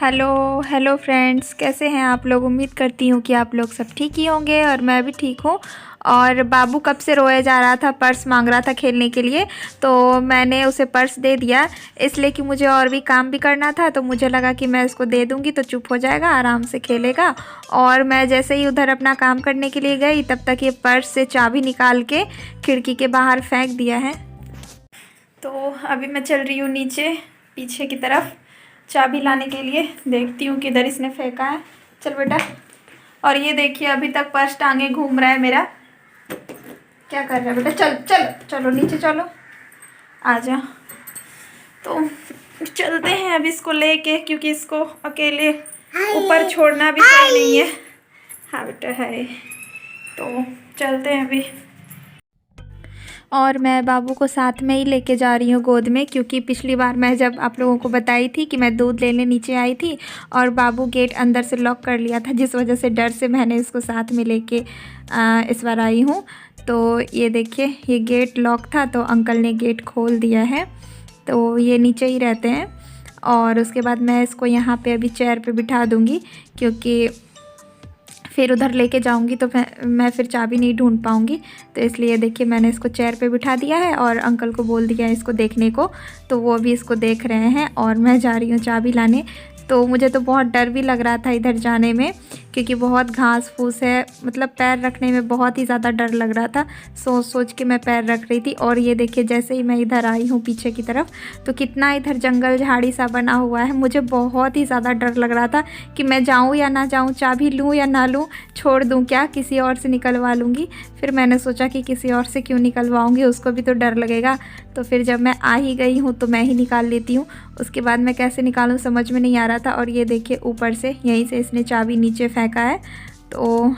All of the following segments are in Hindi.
हेलो हेलो फ्रेंड्स, कैसे हैं आप लोग। उम्मीद करती हूँ कि आप लोग सब ठीक ही होंगे और मैं भी ठीक हूँ। और बाबू कब से रोए जा रहा था, पर्स मांग रहा था खेलने के लिए, तो मैंने उसे पर्स दे दिया। इसलिए कि मुझे और भी काम भी करना था, तो मुझे लगा कि मैं इसको दे दूँगी तो चुप हो जाएगा, आराम से खेलेगा। और मैं जैसे ही उधर अपना काम करने के लिए गई, तब तक ये पर्स से चाबी निकाल के खिड़की के बाहर फेंक दिया है। तो अभी मैं चल रही हूँ नीचे पीछे की तरफ चाबी लाने के लिए। देखती हूँ किधर इसने फेंका है। चल बेटा। और ये देखिए अभी तक पर्स टांगे घूम रहा है मेरा। क्या कर रहा है बेटा। चल चल चलो नीचे चलो, आ जा। तो चलते हैं अब इसको लेके, क्योंकि इसको अकेले ऊपर छोड़ना भी सही नहीं है। हाँ बेटा है। तो चलते हैं अभी। और मैं बाबू को साथ में ही लेके जा रही हूँ गोद में, क्योंकि पिछली बार मैं जब आप लोगों को बताई थी कि मैं दूध लेने नीचे आई थी और बाबू गेट अंदर से लॉक कर लिया था, जिस वजह से डर से मैंने इसको साथ में लेके इस बार आई हूँ। तो ये देखिए ये गेट लॉक था, तो अंकल ने गेट खोल दिया है। तो ये नीचे ही रहते हैं। और उसके बाद मैं इसको यहाँ पे अभी चेयर पे बिठा दूँगी, क्योंकि फिर उधर लेके जाऊंगी तो मैं फिर चाबी नहीं ढूंढ पाऊंगी। तो इसलिए देखिए मैंने इसको चेयर पे बिठा दिया है और अंकल को बोल दिया है इसको देखने को, तो वो भी इसको देख रहे हैं। और मैं जा रही हूँ चाबी लाने। तो मुझे तो बहुत डर भी लग रहा था इधर जाने में, क्योंकि बहुत घास फूस है, मतलब पैर रखने में बहुत ही ज़्यादा डर लग रहा था। सोच सोच के मैं पैर रख रही थी। और ये देखिए जैसे ही मैं इधर आई हूँ पीछे की तरफ, तो कितना इधर जंगल झाड़ी सा बना हुआ है। मुझे बहुत ही ज़्यादा डर लग रहा था कि मैं जाऊँ या ना जाऊँ, चाबी लूँ या ना लूँ, छोड़ दूँ क्या, किसी और से निकलवा लूँगी। फिर मैंने सोचा कि किसी और से क्यों निकलवाऊँगी, उसको भी तो डर लगेगा। तो फिर जब मैं आ ही गई हूँ तो मैं ही निकाल लेती हूँ। उसके बाद मैं कैसे निकालूँ समझ में नहीं आ रहा था। और ये देखिए ऊपर से यहीं से इसने चाबी नीचे फेंका है, तो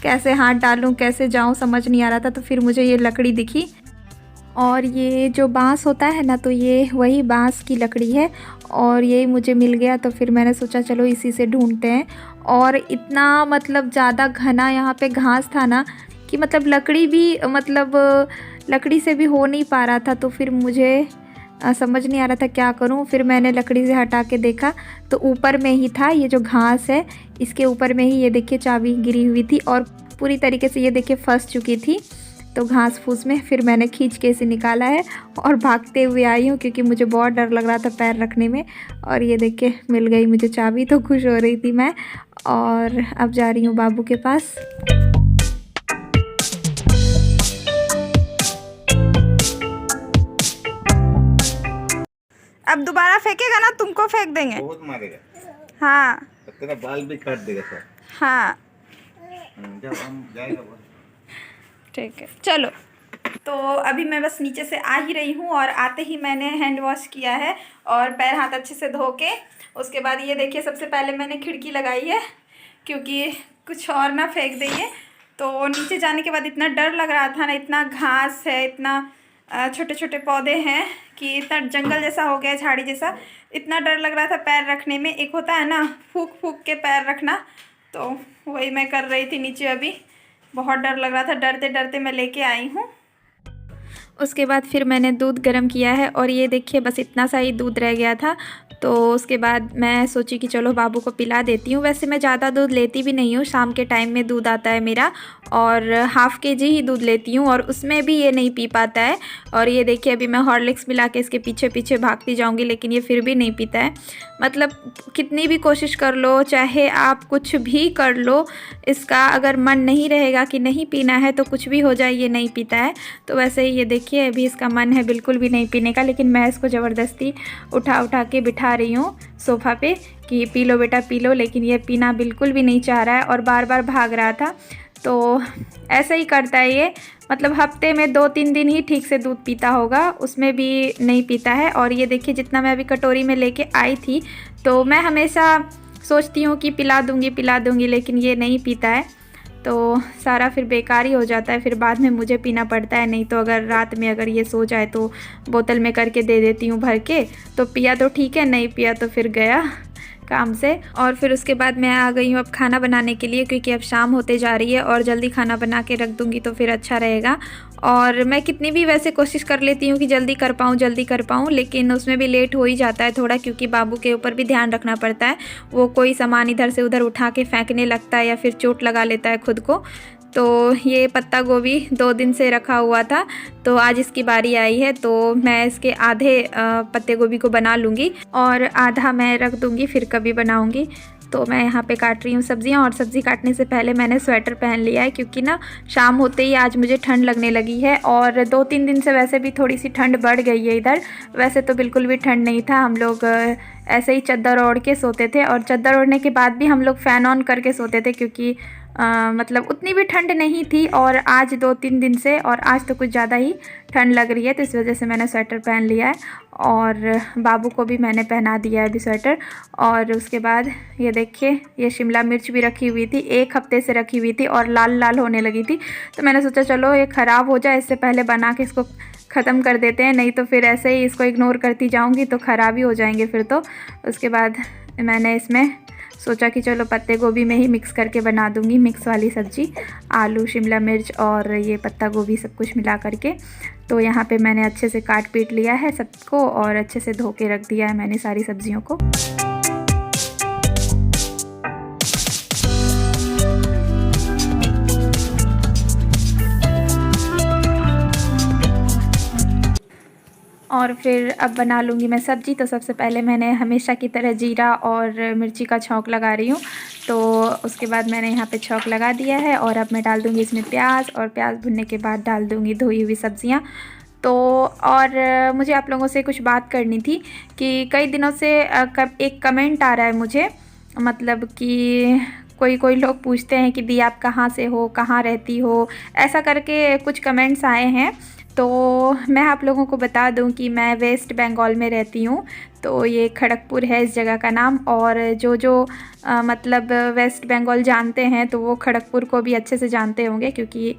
कैसे हाथ डालूं कैसे जाऊं समझ नहीं आ रहा था। तो फिर मुझे ये लकड़ी दिखी, और ये जो बांस होता है ना, तो ये वही बांस की लकड़ी है और यही मुझे मिल गया। तो फिर मैंने सोचा चलो इसी से ढूंढते हैं। और इतना मतलब ज़्यादा घना यहाँ पे घास था ना, कि मतलब लकड़ी भी मतलब लकड़ी से भी हो नहीं पा रहा था। तो फिर मुझे समझ नहीं आ रहा था क्या करूं। फिर मैंने लकड़ी से हटा के देखा तो ऊपर में ही था, ये जो घास है इसके ऊपर में ही ये देखिए चाबी गिरी हुई थी और पूरी तरीके से ये देखिए फंस चुकी थी तो घास फूस में। फिर मैंने खींच के इसे निकाला है और भागते हुए आई हूँ, क्योंकि मुझे बहुत डर लग रहा था पैर रखने में। और ये देखिए मिल गई मुझे चाबी, तो खुश हो रही थी मैं। और अब जा रही हूँ बाबू के पास। अब दोबारा फेंकेगा ना, तुमको फेंक देंगे। बहुत मारेगा। हाँ तेरा बाल भी काट देगा सर। हाँ जब हम जाएगा वो। ठीक है चलो। तो अभी मैं बस नीचे से आ ही रही हूँ और आते ही मैंने हैंड वॉश किया है और पैर हाथ अच्छे से धो के, उसके बाद ये देखिए सबसे पहले मैंने खिड़की लगाई है, क्योंकि कुछ और ना फेंक देंगे। तो नीचे जाने के बाद इतना डर लग रहा था ना, इतना घास है, इतना छोटे छोटे पौधे हैं कि इतना जंगल जैसा हो गया, झाड़ी जैसा। इतना डर लग रहा था पैर रखने में। एक होता है ना फूंक फूंक के पैर रखना, तो वही मैं कर रही थी नीचे। अभी बहुत डर लग रहा था, डरते डरते मैं लेके आई हूँ। उसके बाद फिर मैंने दूध गर्म किया है और ये देखिए बस इतना सा ही दूध रह गया था। तो उसके बाद मैं सोची कि चलो बाबू को पिला देती हूँ। वैसे मैं ज़्यादा दूध लेती भी नहीं हूँ, शाम के टाइम में दूध आता है मेरा और हाफ़ केजी ही दूध लेती हूँ और उसमें भी ये नहीं पी पाता है। और ये देखिए अभी मैं हॉर्लिक्स मिला के इसके पीछे पीछे भागती जाऊँगी, लेकिन ये फिर भी नहीं पीता है। मतलब कितनी भी कोशिश कर लो, चाहे आप कुछ भी कर लो, इसका अगर मन नहीं रहेगा कि नहीं पीना है तो कुछ भी हो जाए ये नहीं पीता है। तो वैसे ही ये देखिए अभी इसका मन है बिल्कुल भी नहीं पीने का, लेकिन मैं इसको ज़बरदस्ती उठा उठा के बिठा रही हूँ सोफ़ा पे कि पी लो बेटा पी लो, लेकिन ये पीना बिल्कुल भी नहीं चाह रहा है और बार बार भाग रहा था। तो ऐसे ही करता है ये, मतलब हफ्ते में 2-3 दिन ही ठीक से दूध पीता होगा, उसमें भी नहीं पीता है। और ये देखिए जितना मैं अभी कटोरी में लेके आई थी, तो मैं हमेशा सोचती हूँ कि पिला दूँगी, लेकिन ये नहीं पीता है। तो सारा फिर बेकार ही हो जाता है, फिर बाद में मुझे पीना पड़ता है। नहीं तो अगर रात में अगर ये सो जाए तो बोतल में करके दे देती हूँ भर के, तो पिया तो ठीक है, नहीं पिया तो फिर गया काम से। और फिर उसके बाद मैं आ गई हूँ अब खाना बनाने के लिए, क्योंकि अब शाम होते जा रही है और जल्दी खाना बना के रख दूँगी तो फिर अच्छा रहेगा। और मैं कितनी भी वैसे कोशिश कर लेती हूँ कि जल्दी कर पाऊँ, लेकिन उसमें भी लेट हो ही जाता है थोड़ा, क्योंकि बाबू के ऊपर भी ध्यान रखना पड़ता है। वो कोई सामान इधर से उधर उठा के फेंकने लगता है या फिर चोट लगा लेता है खुद को। तो ये पत्ता गोभी 2 दिन से रखा हुआ था, तो आज इसकी बारी आई है। तो मैं इसके आधे पत्ते गोभी को बना लूँगी और आधा मैं रख दूँगी, फिर कभी बनाऊँगी। तो मैं यहाँ पे काट रही हूँ सब्जियाँ, और सब्ज़ी काटने से पहले मैंने स्वेटर पहन लिया है, क्योंकि ना शाम होते ही आज मुझे ठंड लगने लगी है। और 2-3 दिन से वैसे भी थोड़ी सी ठंड बढ़ गई है इधर। वैसे तो बिल्कुल भी ठंड नहीं था, हम लोग ऐसे ही चादर ओढ़ के सोते थे, और चादर ओढ़ने के बाद भी हम लोग फ़ैन ऑन करके सोते थे, क्योंकि मतलब उतनी भी ठंड नहीं थी। और आज 2-3 दिन से, और आज तो कुछ ज़्यादा ही ठंड लग रही है, तो इस वजह से मैंने स्वेटर पहन लिया है। और बाबू को भी मैंने पहना दिया है अभी स्वेटर। और उसके बाद ये देखिए, ये शिमला मिर्च भी रखी हुई थी, 1 हफ्ते से रखी हुई थी और लाल लाल होने लगी थी। तो मैंने सोचा चलो ये ख़राब हो जाए, इससे पहले बना के इसको ख़त्म कर देते हैं, नहीं तो फिर ऐसे ही इसको इग्नोर करती जाऊँगी तो ख़राब ही हो जाएंगे फिर तो। उसके बाद मैंने इसमें सोचा कि चलो पत्ते गोभी में ही मिक्स करके बना दूंगी, मिक्स वाली सब्ज़ी, आलू, शिमला मिर्च और ये पत्ता गोभी सब कुछ मिला करके। तो यहाँ पे मैंने अच्छे से काट पीट लिया है सबको, और अच्छे से धो के रख दिया है मैंने सारी सब्जियों को। और फिर अब बना लूँगी मैं सब्ज़ी। तो सबसे पहले मैंने हमेशा की तरह जीरा और मिर्ची का छौंक लगा रही हूँ। तो उसके बाद मैंने यहाँ पे छौंक लगा दिया है, और अब मैं डाल दूँगी इसमें प्याज, और प्याज भुनने के बाद डाल दूँगी धोई हुई सब्ज़ियाँ। तो और मुझे आप लोगों से कुछ बात करनी थी कि कई दिनों से एक कमेंट आ रहा है मुझे, मतलब कि कोई लोग पूछते हैं कि दी आप कहाँ से हो, कहाँ रहती हो, ऐसा करके कुछ कमेंट्स आए हैं। तो मैं आप लोगों को बता दूं कि मैं वेस्ट बंगाल में रहती हूँ। तो ये खड़गपुर है इस जगह का नाम। और जो मतलब वेस्ट बंगाल जानते हैं तो वो खड़गपुर को भी अच्छे से जानते होंगे, क्योंकि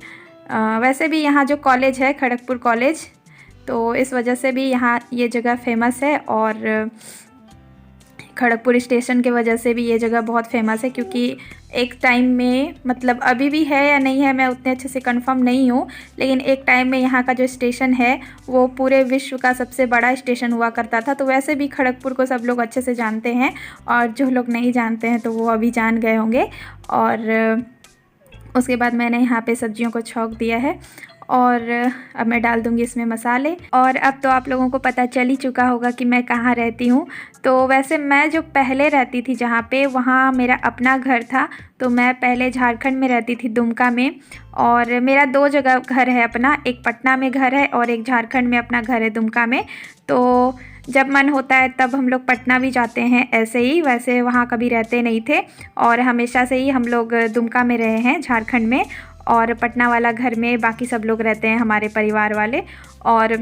वैसे भी यहाँ जो कॉलेज है खड़गपुर कॉलेज, तो इस वजह से भी यहाँ ये जगह फेमस है। और खड़गपुर स्टेशन के वजह से भी ये जगह बहुत फेमस है, क्योंकि एक टाइम में, मतलब अभी भी है या नहीं है मैं उतने अच्छे से कंफर्म नहीं हूँ, लेकिन एक टाइम में यहाँ का जो स्टेशन है वो पूरे विश्व का सबसे बड़ा स्टेशन हुआ करता था। तो वैसे भी खड़गपुर को सब लोग अच्छे से जानते हैं, और जो लोग नहीं जानते हैं तो वो अभी जान गए होंगे। और उसके बाद मैंने यहाँ पे सब्जियों को छौंक दिया है, और अब मैं डाल दूँगी इसमें मसाले। और अब तो आप लोगों को पता चल ही चुका होगा कि मैं कहाँ रहती हूँ। तो वैसे मैं जो पहले रहती थी जहाँ पे, वहाँ मेरा अपना घर था। तो मैं पहले झारखंड में रहती थी, दुमका में। और मेरा 2 जगह घर है अपना, एक पटना में घर है और एक झारखंड में अपना घर है दुमका में। तो जब मन होता है तब हम लोग पटना भी जाते हैं ऐसे ही, वैसे वहाँ कभी रहते नहीं थे। और हमेशा से ही हम लोग दुमका में रहे हैं झारखंड में, और पटना वाला घर में बाकी सब लोग रहते हैं हमारे परिवार वाले। और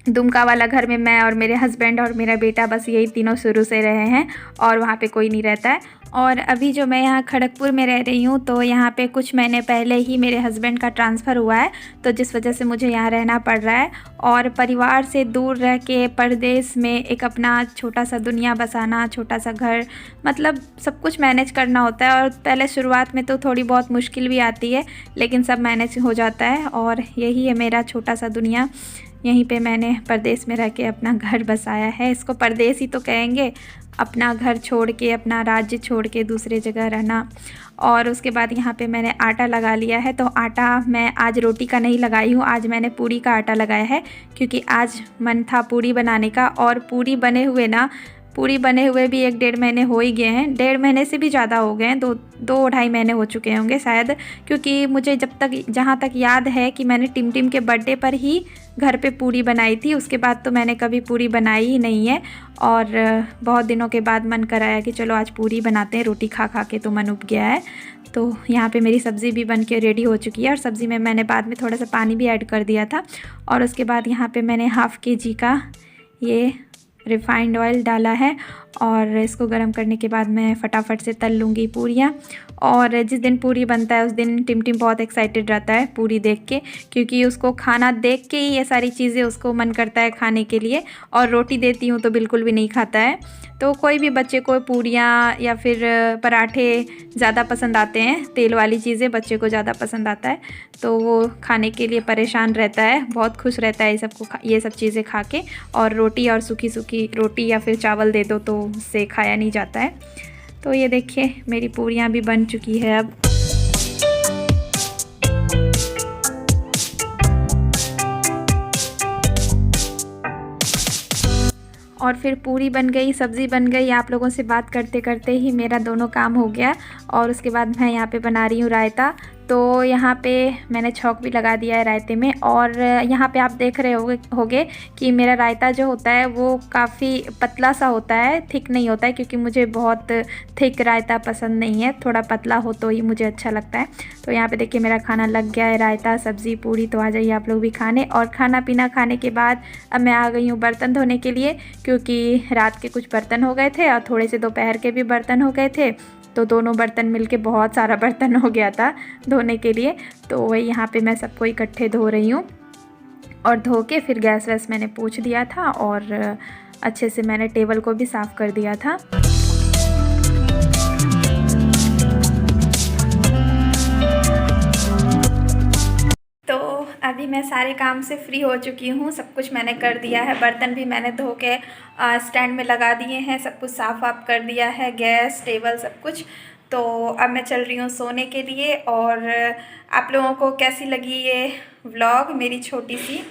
दुमका वाला घर में मैं और मेरे हस्बैंड और मेरा बेटा, बस यही तीनों शुरू से रहे हैं, और वहाँ पे कोई नहीं रहता है। और अभी जो मैं यहाँ खड़गपुर में रह रही हूँ, तो यहाँ पे कुछ महीने पहले ही मेरे हस्बैंड का ट्रांसफ़र हुआ है, तो जिस वजह से मुझे यहाँ रहना पड़ रहा है। और परिवार से दूर रह के परदेश में एक अपना छोटा सा दुनिया बसाना, छोटा सा घर, मतलब सब कुछ मैनेज करना होता है। और पहले शुरुआत में तो थोड़ी बहुत मुश्किल भी आती है, लेकिन सब मैनेज हो जाता है। और यही है मेरा छोटा सा दुनिया, यहीं पे मैंने परदेश में रह के अपना घर बसाया है। इसको परदेश ही तो कहेंगे, अपना घर छोड़ के, अपना राज्य छोड़ के दूसरे जगह रहना। और उसके बाद यहाँ पे मैंने आटा लगा लिया है। तो आटा मैं आज रोटी का नहीं लगाई हूँ, आज मैंने पूड़ी का आटा लगाया है, क्योंकि आज मन था पूड़ी बनाने का। और पूड़ी बने हुए भी 1-1.5 महीने हो ही गए हैं, 1.5 महीने से भी ज़्यादा हो गए हैं, 2-2.5 महीने हो चुके होंगे शायद। क्योंकि मुझे जहाँ तक याद है कि मैंने टिम के बर्थडे पर ही घर पे पूड़ी बनाई थी, उसके बाद तो मैंने कभी पूड़ी बनाई ही नहीं है। और बहुत दिनों के बाद मन कराया कि चलो आज पूड़ी बनाते हैं, रोटी खा के तो मन उब गया है। तो यहाँ पे मेरी सब्ज़ी भी बन के रेडी हो चुकी है, और सब्ज़ी में मैंने बाद में थोड़ा सा पानी भी ऐड कर दिया था। और उसके बाद यहाँ पे मैंने 1/2 kg का ये रिफ़ाइंड ऑयल डाला है, और इसको गर्म करने के बाद मैं फटाफट से तल लूँगी पूरियाँ। और जिस दिन पूरी बनता है उस दिन टिमटिम बहुत एक्साइटेड रहता है पूरी देख के, क्योंकि उसको खाना देख के ही ये सारी चीज़ें उसको मन करता है खाने के लिए। और रोटी देती हूँ तो बिल्कुल भी नहीं खाता है। तो कोई भी बच्चे को पूरियाँ या फिर पराठे ज़्यादा पसंद आते हैं, तेल वाली चीज़ें बच्चे को ज़्यादा पसंद आता है, तो वो खाने के लिए परेशान रहता है, बहुत खुश रहता है ये सब चीज़ें खा के। और रोटी और सूखी सूखी रोटी या फिर चावल दे दो तो उससे खाया नहीं जाता है। तो ये देखिए मेरी पूरियाँ भी बन चुकी है अब। और फिर पूरी बन गई, सब्ज़ी बन गई। आप लोगों से बात करते करते ही मेरा दोनों काम हो गया। और उसके बाद मैं यहाँ पे बना रही हूँ रायता। तो यहाँ पे मैंने छौंक भी लगा दिया है रायते में। और यहाँ पे आप देख रहे होगे कि मेरा रायता जो होता है वो काफ़ी पतला सा होता है, थिक नहीं होता है, क्योंकि मुझे बहुत थिक रायता पसंद नहीं है, थोड़ा पतला हो तो ही मुझे अच्छा लगता है। तो यहाँ पे देखिए मेरा खाना लग गया है, रायता सब्ज़ी पूरी। तो आ जाइए आप लोग भी खाने। और खाना पीना खाने के बाद अब मैं आ गई हूँ बर्तन धोने के लिए, क्योंकि रात के कुछ बर्तन हो गए थे और थोड़े से दोपहर के भी बर्तन हो गए थे। तो दोनों बर्तन मिलके बहुत सारा बर्तन हो गया था धोने के लिए। तो वही यहाँ पे मैं सबको इकट्ठे धो रही हूँ। और धो के फिर गैस वैस मैंने पोंछ दिया था और अच्छे से मैंने टेबल को भी साफ़ कर दिया था। तो अभी मैं सारे काम से फ्री हो चुकी हूँ, सब कुछ मैंने कर दिया है। बर्तन भी मैंने धो के स्टैंड में लगा दिए हैं, सब कुछ साफ़ वाफ कर दिया है, गैस टेबल सब कुछ। तो अब मैं चल रही हूँ सोने के लिए। और आप लोगों को कैसी लगी ये व्लॉग मेरी छोटी सी,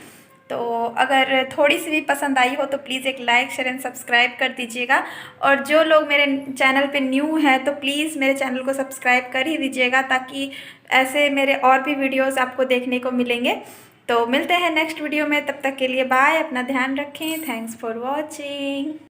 तो अगर थोड़ी सी भी पसंद आई हो तो प्लीज़ एक लाइक शेयर एंड सब्सक्राइब कर दीजिएगा। और जो लोग मेरे चैनल पे न्यू है तो प्लीज़ मेरे चैनल को सब्सक्राइब कर ही दीजिएगा, ताकि ऐसे मेरे और भी वीडियोस आपको देखने को मिलेंगे। तो मिलते हैं नेक्स्ट वीडियो में, तब तक के लिए बाय, अपना ध्यान रखें, थैंक्स फॉर वॉचिंग।